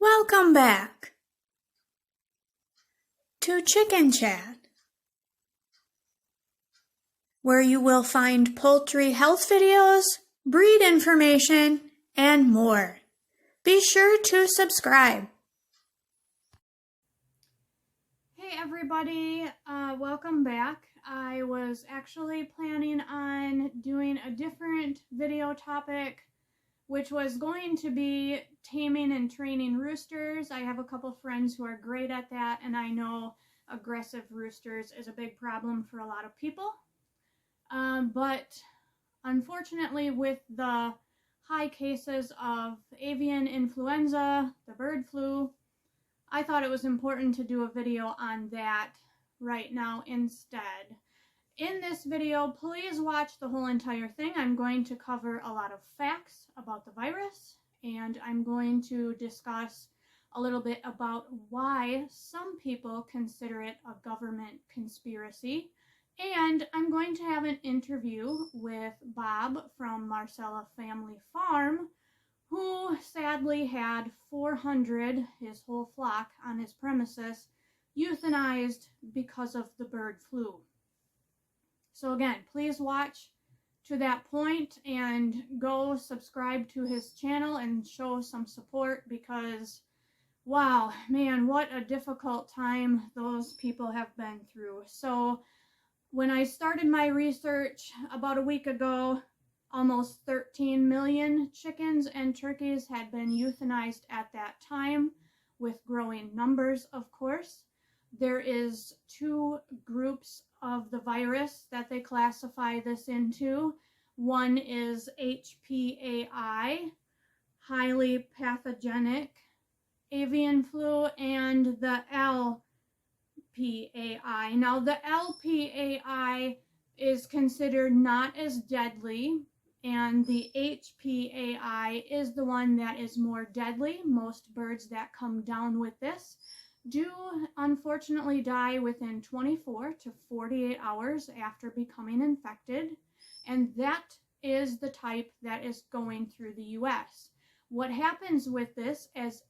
Welcome back to Chicken Chat, where you will find poultry health videos, breed information, and more. Be sure to subscribe. Hey everybody, welcome back. I was actually planning on doing a different video topic, which was going to be taming and training roosters. I have a couple friends who are great at that, and I know aggressive roosters is a big problem for a lot of people. But unfortunately, with the high cases of avian influenza, the bird flu, I thought it was important to do a video on that right now instead. In this video, please watch the whole entire thing. I'm going to cover a lot of facts about the virus, and I'm going to discuss a little bit about why some people consider it a government conspiracy. And I'm going to have an interview with Bob from Marsala Family Farm, who sadly had 400, his whole flock on his premises, euthanized because of the bird flu. So again, please watch to that point and go subscribe to his channel and show some support, because wow, man, what a difficult time those people have been through. So when I started my research about a week ago, almost 13 million chickens and turkeys had been euthanized at that time, with growing numbers, of course. There is two groups of the virus that they classify this into. One is HPAI, highly pathogenic avian flu, and the LPAI. Now, the LPAI is considered not as deadly, and the HPAI is the one that is more deadly. Most birds that come down with this do unfortunately die within 24 to 48 hours after becoming infected, and that is the type that is going through the US. What happens with this is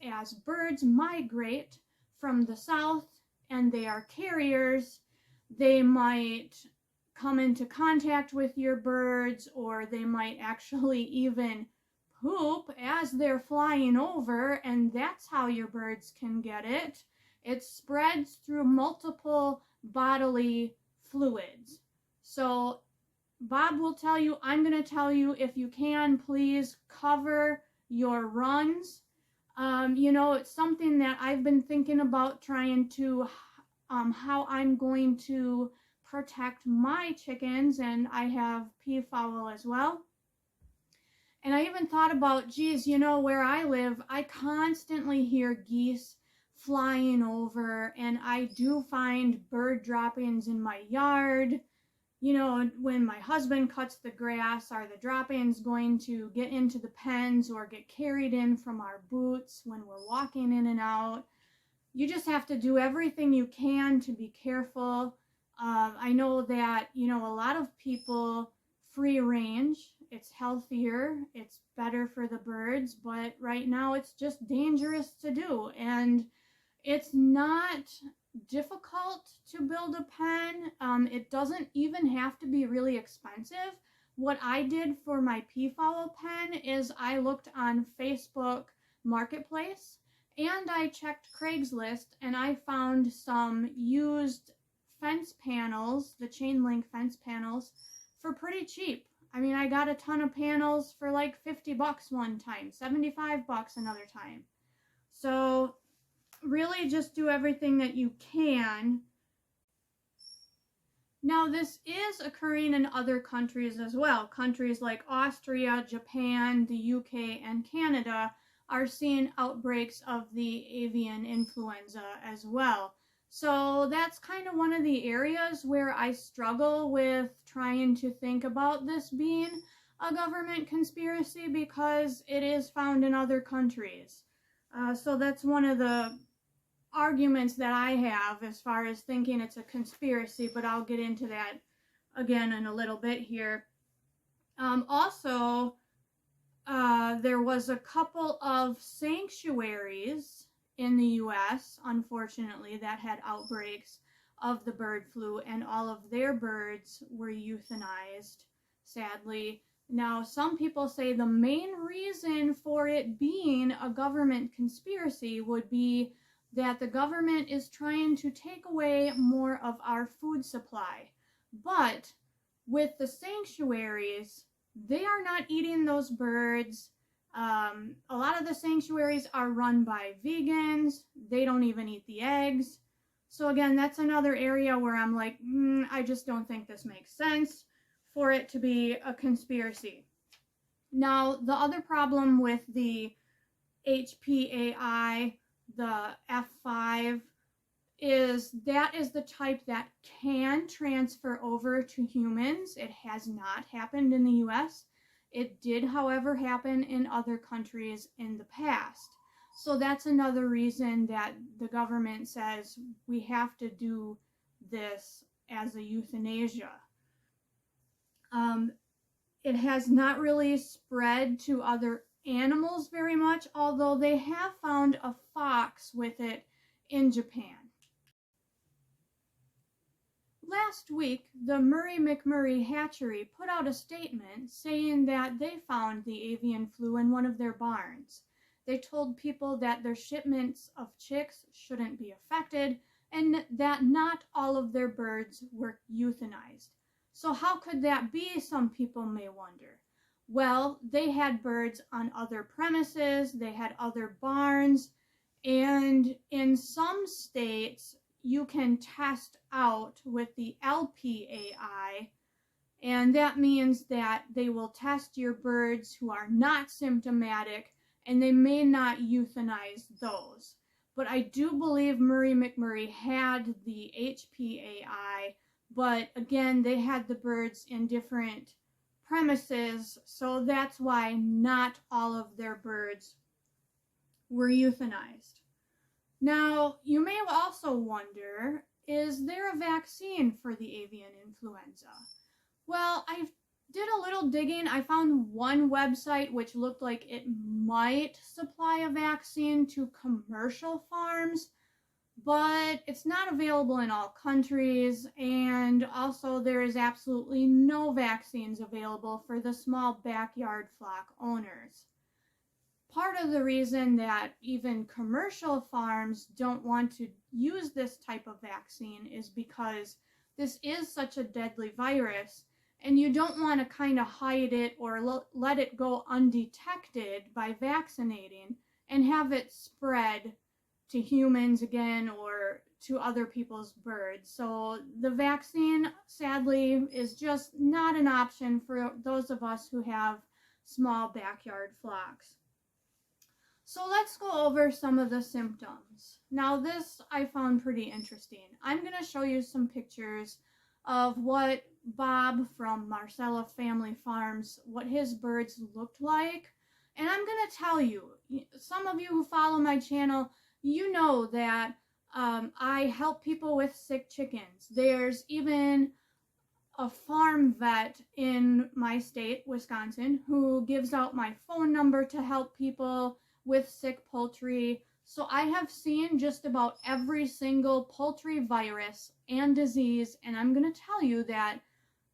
as birds migrate from the south and they are carriers, they might come into contact with your birds, or they might actually even poop as they're flying over, and that's how your birds can get it. It spreads through multiple bodily fluids. So Bob will tell you, I'm going to tell you, if you can, please cover your runs. It's something that I've been thinking about, trying to how I'm going to protect my chickens, and I have peafowl as well. And I even thought about, geez, where I live, I constantly hear geese flying over, and I do find bird droppings in my yard. When my husband cuts the grass, are the droppings going to get into the pens or get carried in from our boots when we're walking in and out? You just have to do everything you can to be careful. I know that, a lot of people free range. It's healthier, it's better for the birds, but right now it's just dangerous to do. And it's not difficult to build a pen. It doesn't even have to be really expensive. What I did for my peafowl pen is I looked on Facebook Marketplace and I checked Craigslist, and I found some used fence panels, the chain link fence panels, for pretty cheap. I mean, I got a ton of panels for like $50 one time, $75 another time. So really just do everything that you can. Now, this is occurring in other countries as well. Countries like Austria, Japan, the UK, and Canada are seeing outbreaks of the avian influenza as well. So that's kind of one of the areas where I struggle with trying to think about this being a government conspiracy, because it is found in other countries. So that's one of the arguments that I have as far as thinking it's a conspiracy, but I'll get into that again in a little bit here. Also, there was a couple of sanctions sanctuaries in the US, unfortunately, that had outbreaks of the bird flu, and all of their birds were euthanized, sadly. Now, some people say the main reason for it being a government conspiracy would be that the government is trying to take away more of our food supply. But with the sanctuaries, they are not eating those birds. A lot of the sanctuaries are run by vegans. They don't even eat the eggs. So again, that's another area where I'm like, I just don't think this makes sense for it to be a conspiracy. Now, the other problem with the HPAI, the F5, is that is the type that can transfer over to humans. It has not happened in the US. It did, however, happen in other countries in the past. So that's another reason that the government says we have to do this as a euthanasia. It has not really spread to other animals very much, although they have found a fox with it in Japan. Last week, the Murray McMurray hatchery put out a statement saying that they found the avian flu in one of their barns. They told people that their shipments of chicks shouldn't be affected and that not all of their birds were euthanized. So how could that be, some people may wonder. Well, they had birds on other premises, they had other barns, and in some states you can test out with the LPAI, and that means that they will test your birds who are not symptomatic, and they may not euthanize those. But I do believe Murray McMurray had the HPAI, but again, they had the birds in different premises, so that's why not all of their birds were euthanized. Now, you may also wonder, is there a vaccine for the avian influenza? Well, I did a little digging. I found one website which looked like it might supply a vaccine to commercial farms, but it's not available in all countries, and also there is absolutely no vaccines available for the small backyard flock owners. Part of the reason that even commercial farms don't want to use this type of vaccine is because this is such a deadly virus, and you don't want to kind of hide it or let it go undetected by vaccinating and have it spread to humans again or to other people's birds. So the vaccine, sadly, is just not an option for those of us who have small backyard flocks. So let's go over some of the symptoms. Now this I found pretty interesting. I'm going to show you some pictures of what Bob from Marsala Family Farms, what his birds looked like. And I'm going to tell you, some of you who follow my channel, you know that I help people with sick chickens. There's even a farm vet in my state, Wisconsin, who gives out my phone number to help people with sick poultry. So I have seen just about every single poultry virus and disease, and I'm going to tell you that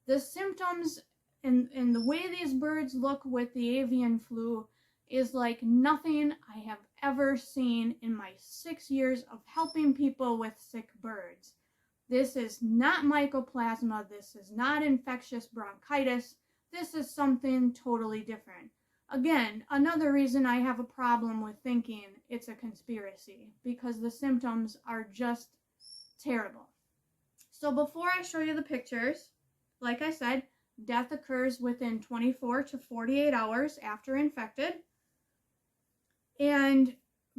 the symptoms and the way these birds look with the avian flu is like nothing I have ever seen in my 6 years of helping people with sick birds. This is not mycoplasma, this is not infectious bronchitis, this is something totally different. Again, another reason I have a problem with thinking it's a conspiracy, because the symptoms are just terrible. So before I show you the pictures, like I said, death occurs within 24 to 48 hours after infected. And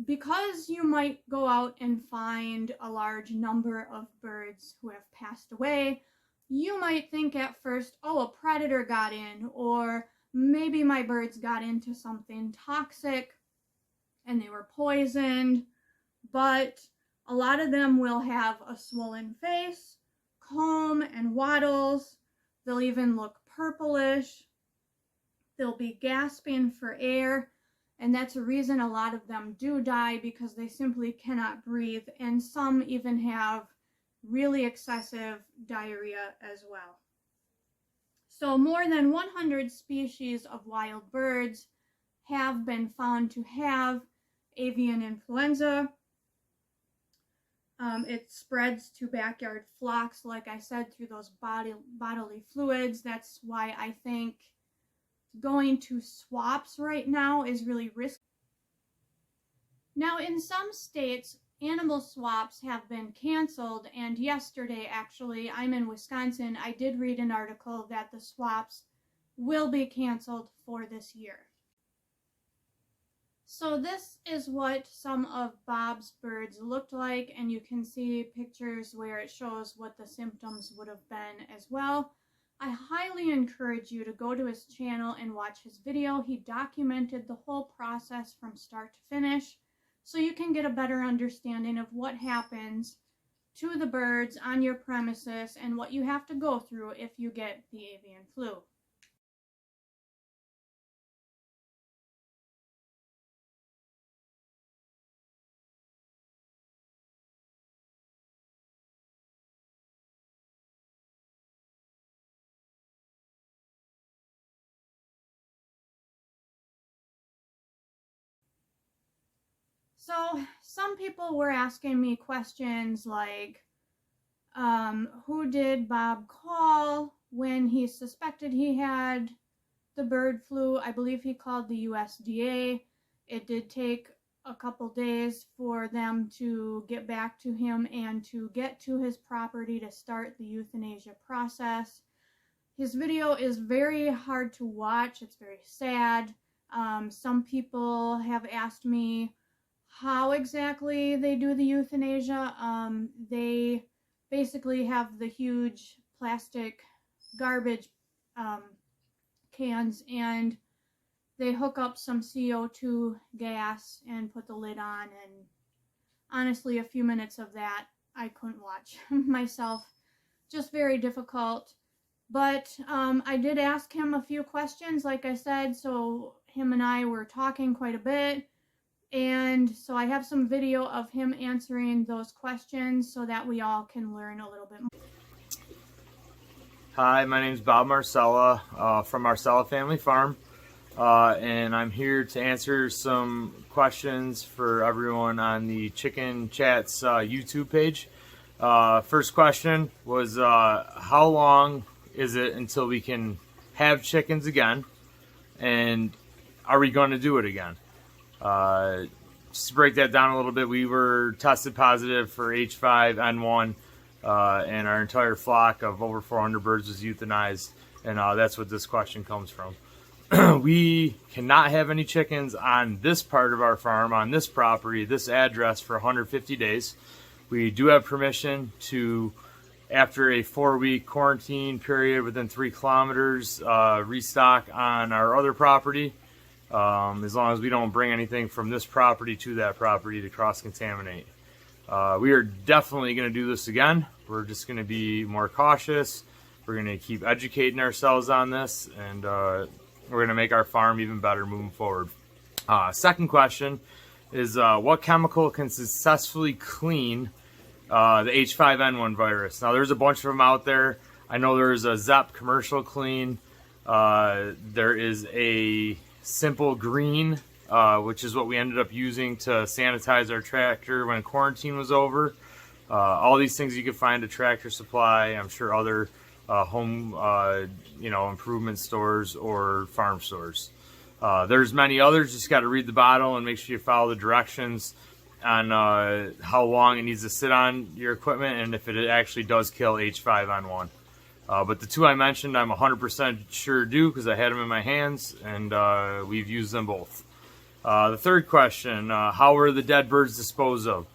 because you might go out and find a large number of birds who have passed away, you might think at first, oh, a predator got in, or maybe my birds got into something toxic and they were poisoned. But a lot of them will have a swollen face, comb and wattles. They'll even look purplish. They'll be gasping for air. And that's a reason a lot of them do die, because they simply cannot breathe, and some even have really excessive diarrhea as well. So more than 100 species of wild birds have been found to have avian influenza. It spreads to backyard flocks, like I said, through those bodily fluids. That's why I think going to swaps right now is really risky. Now, in some states, animal swaps have been canceled, and yesterday, actually, I'm in Wisconsin, I did read an article that the swaps will be canceled for this year. So this is what some of Bob's birds looked like, and you can see pictures where it shows what the symptoms would have been as well. I highly encourage you to go to his channel and watch his video. He documented the whole process from start to finish, so you can get a better understanding of what happens to the birds on your premises and what you have to go through if you get the avian flu. So some people were asking me questions like, who did Bob call when he suspected he had the bird flu? I believe he called the USDA. It did take a couple days for them to get back to him and to get to his property to start the euthanasia process. His video is very hard to watch. It's very sad. Some people have asked me how exactly they do the euthanasia. They basically have the huge plastic garbage cans, and they hook up some CO2 gas and put the lid on, and honestly, a few minutes of that I couldn't watch myself. Just very difficult. But I did ask him a few questions, like I said, so him and I were talking quite a bit. And so I have some video of him answering those questions so that we all can learn a little bit more. Hi, my name is Bob Marsala from Marsala Family Farm, and I'm here to answer some questions for everyone on the Chicken Chats YouTube page. First question was, how long is it until we can have chickens again, and are we going to do it again? Just to break that down a little bit, we were tested positive for H5N1, and our entire flock of over 400 birds was euthanized, and that's what this question comes from. We cannot have any chickens on this part of our farm, on this property, this address, for 150 days. We do have permission to, after a 4-week quarantine period within 3 kilometers, restock on our other property. As long as we don't bring anything from this property to that property to cross-contaminate. We are definitely going to do this again. We're just going to be more cautious. We're going to keep educating ourselves on this, and we're going to make our farm even better moving forward. Second question is, what chemical can successfully clean the H5N1 virus? Now, there's a bunch of them out there. I know there's a ZEP commercial clean. There is a Simple Green, which is what we ended up using to sanitize our tractor when quarantine was over. All these things you can find at Tractor Supply, I'm sure other home improvement stores or farm stores. There's many others. Just got to read the bottle and make sure you follow the directions on how long it needs to sit on your equipment and if it actually does kill H5N1. But the two I mentioned, I'm 100% sure do, because I had them in my hands, and we've used them both. The third question, how were the dead birds disposed of?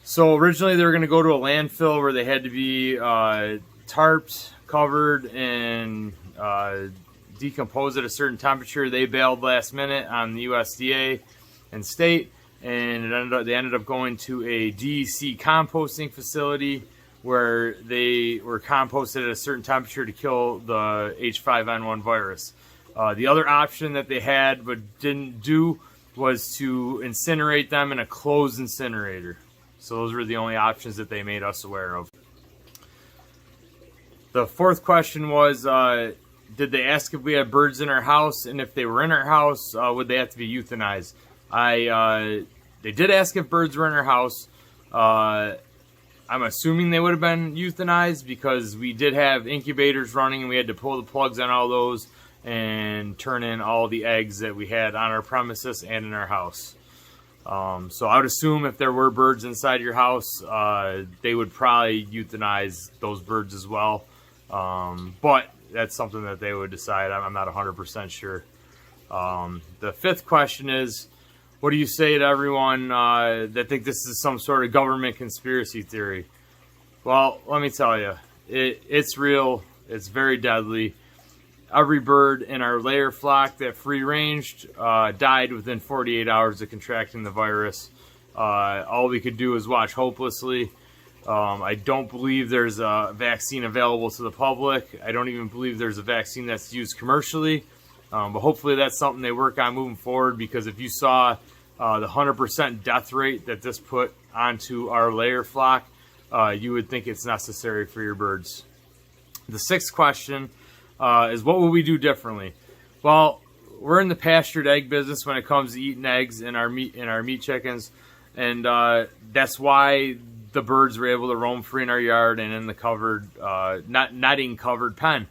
So originally they were going to go to a landfill where they had to be tarped, covered, and decomposed at a certain temperature. They bailed last minute on the USDA and state, and they ended up going to a DEC composting facility where they were composted at a certain temperature to kill the H5N1 virus. The other option that they had but didn't do was to incinerate them in a closed incinerator. So those were the only options that they made us aware of. The fourth question was, did they ask if we had birds in our house, and if they were in our house, would they have to be euthanized? They did ask if birds were in our house. I'm assuming they would have been euthanized because we did have incubators running and we had to pull the plugs on all those and turn in all the eggs that we had on our premises and in our house. So I would assume if there were birds inside your house, they would probably euthanize those birds as well. But that's something that they would decide. I'm not 100% sure. The fifth question is, what do you say to everyone that think this is some sort of government conspiracy theory? Well, let me tell you, it's real. It's very deadly. Every bird in our layer flock that free-ranged died within 48 hours of contracting the virus. All we could do was watch hopelessly. I don't believe there's a vaccine available to the public. I don't even believe there's a vaccine that's used commercially. But hopefully that's something they work on moving forward, because if you saw the 100% death rate that this put onto our layer flock, you would think it's necessary for your birds. The sixth question is, what will we do differently? Well, we're in the pastured egg business when it comes to eating eggs in our meat chickens, and that's why the birds were able to roam free in our yard and in the covered, netting covered pen.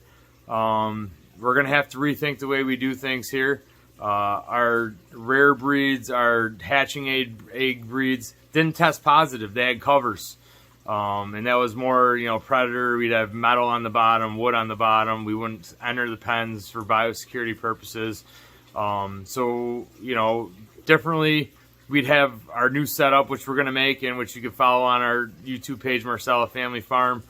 We're going to have to rethink the way we do things here. Our rare breeds, our hatching egg breeds didn't test positive. They had covers. And that was more, predator. We'd have metal on the bottom, wood on the bottom. We wouldn't enter the pens for biosecurity purposes. So, differently, we'd have our new setup, which we're going to make and which you can follow on our YouTube page, Marsala Family Farm.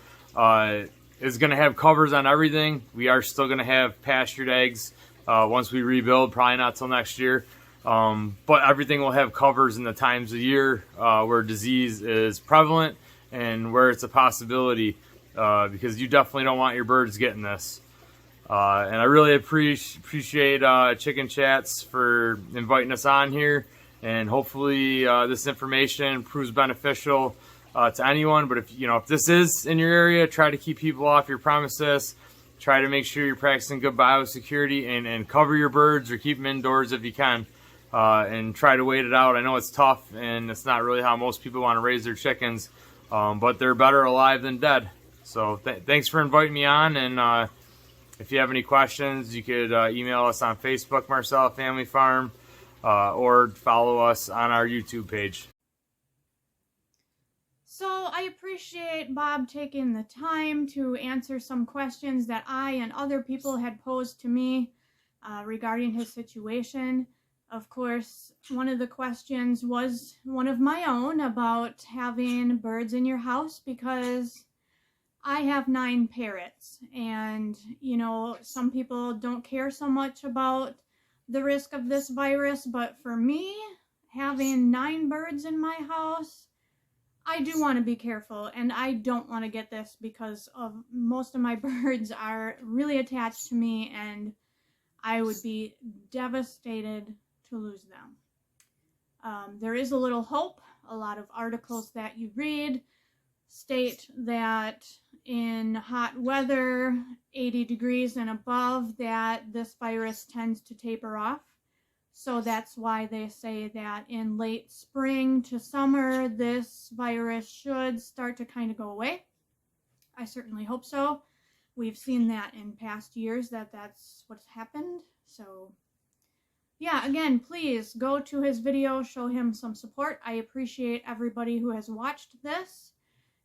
Is going to have covers on everything. We are still going to have pastured eggs once we rebuild, probably not till next year. But everything will have covers in the times of year where disease is prevalent and where it's a possibility, because you definitely don't want your birds getting this. And I really appreciate Chicken Chats for inviting us on here, and hopefully this information proves beneficial to anyone. But if this is in your area, try to keep people off your premises. Try to make sure you're practicing good biosecurity, and cover your birds or keep them indoors if you can, and try to wait it out. I know it's tough and it's not really how most people want to raise their chickens, but they're better alive than dead. So thanks for inviting me on, and if you have any questions, you could email us on Facebook, Marsala Family Farm, or follow us on our YouTube page. So I appreciate Bob taking the time to answer some questions that I and other people had posed to me regarding his situation. Of course, one of the questions was one of my own about having birds in your house, because I have 9 parrots, and some people don't care so much about the risk of this virus, but for me, having 9 birds in my house, I do want to be careful, and I don't want to get this because of most of my birds are really attached to me, and I would be devastated to lose them. There is a little hope. A lot of articles that you read state that in hot weather, 80 degrees and above, that this virus tends to taper off. So that's why they say that in late spring to summer, this virus should start to kind of go away. I certainly hope so. We've seen that in past years that's what's happened. So yeah, again, please go to his video, show him some support. I appreciate everybody who has watched this.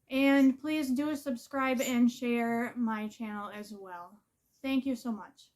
And please do subscribe and share my channel as well. Thank you so much.